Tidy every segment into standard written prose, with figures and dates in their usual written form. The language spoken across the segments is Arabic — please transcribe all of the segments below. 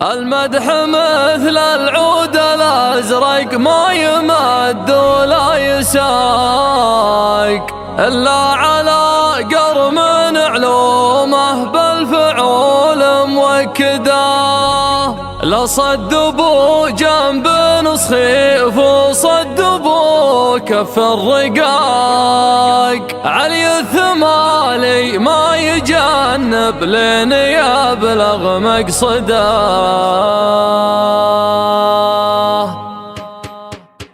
المدح مثل العود الأزرق ما يمد ولا يساق إلا على قرم علومه بالفعول موكدا. لصدبوا جنب نصخيف وصدبوا كف الرقاق، علي الثمالي ما يجنب لين يبلغ مقصده.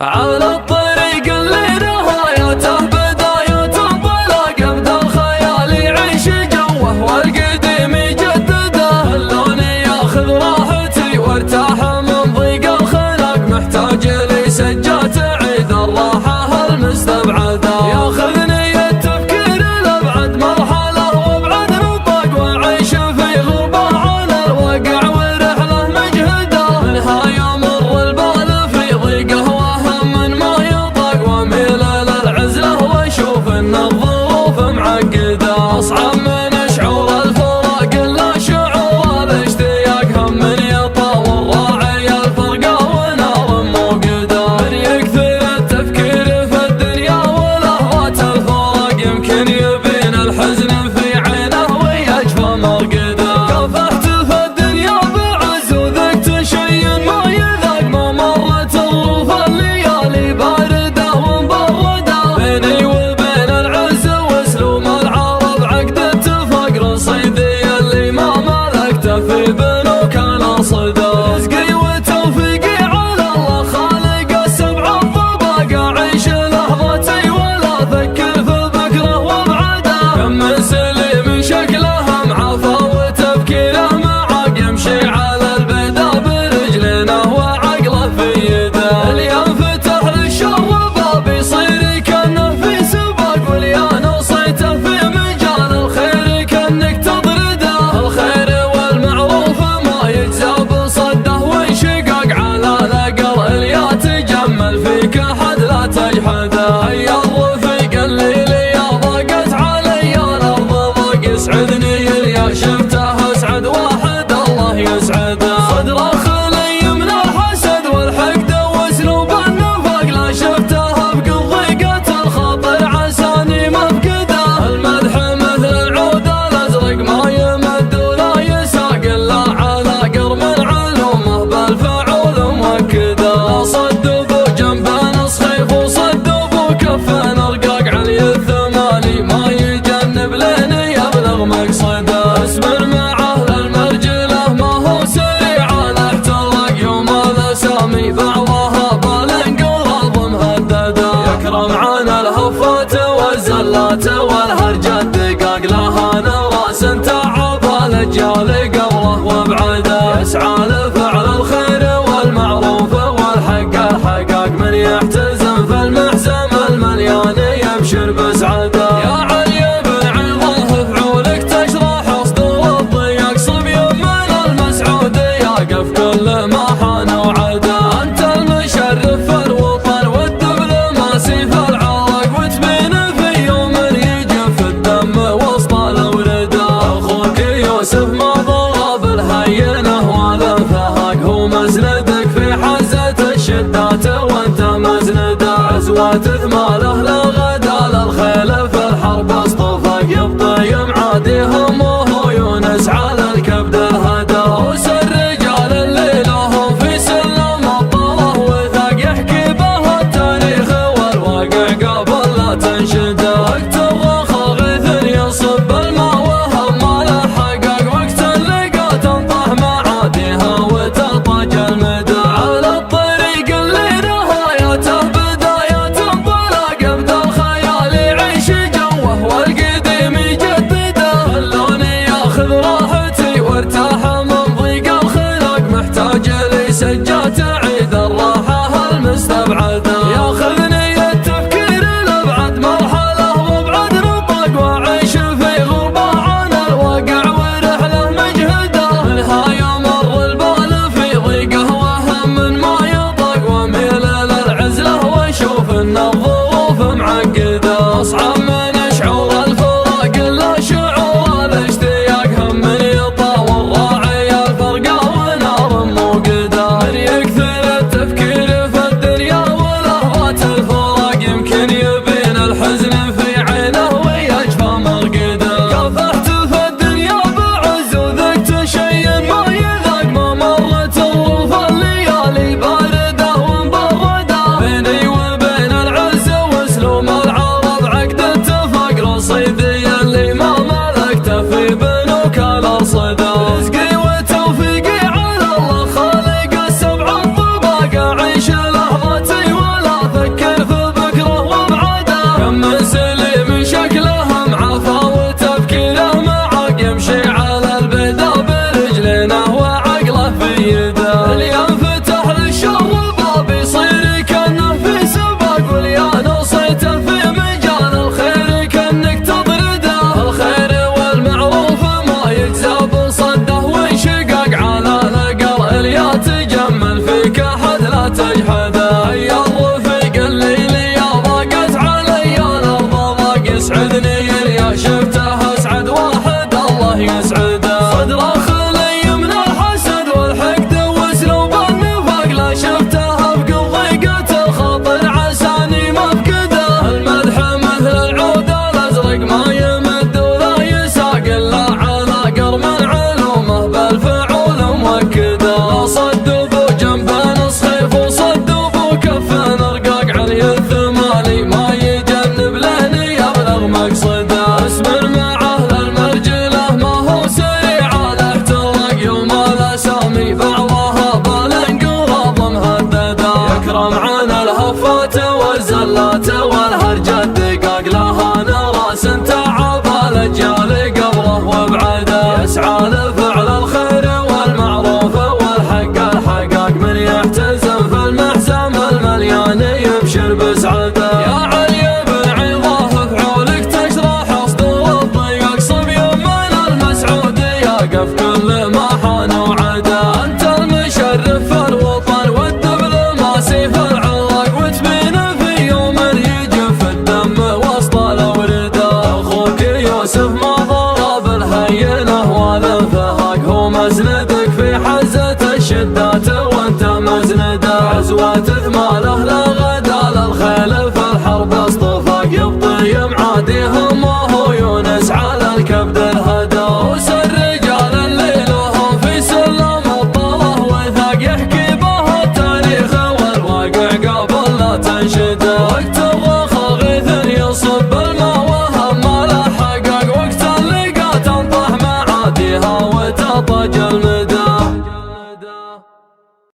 على الطريق اللي نهايته بداية انطلاق، ابدا الخيال يعيش جوه والقديم يجدده. اللون ياخذ راحتي وارتاح من ضيق الخلق، محتاج لي سجات عيد الراحة المستبعدة. ياخذني التفكير لابعد مرحلة وابعد نطاق، واعيش في غربة على الواقع ورحلة مجهدة. منها يمر البال في ضيقه وهم ما يطاق، واميل للعزلة واشوف ان الظروف معقدة. اصعب من شعور الفراق الا شعور الاشتياق، هم من يطاول راعي الفرقة ونار موقدة. من يكثر التفكير في الدنيا ولهوات الفراق، يمكن يبين الحزن في عينه ويجفى مرقده. كافحت في الدنيا بعز وذقت شيء ما يذاق، ما مرت الظروف الليالي باردة ومبردة. بيني وبين العز واسلوم العرب عقد اتفاق، رصيدي اللي ما ملكته في بنوك الاصداق. رزقي وتوفيقي على الله خالق السبع الطباق، اعيش لحظتي ولا افكر في بكره وابعده. كم من سليم شكله معافى وتفكيره معاق، يمشي على البيضا برجلينه وعقله في يده. اللي ينفتح للشر باب يصير كانه في سباق، واللي نصيته في مجال الخير كانك تطرده. الخير والمعروف ما يجزى بصدقه عزت الشدات وانت مزنده عزوة ما له لا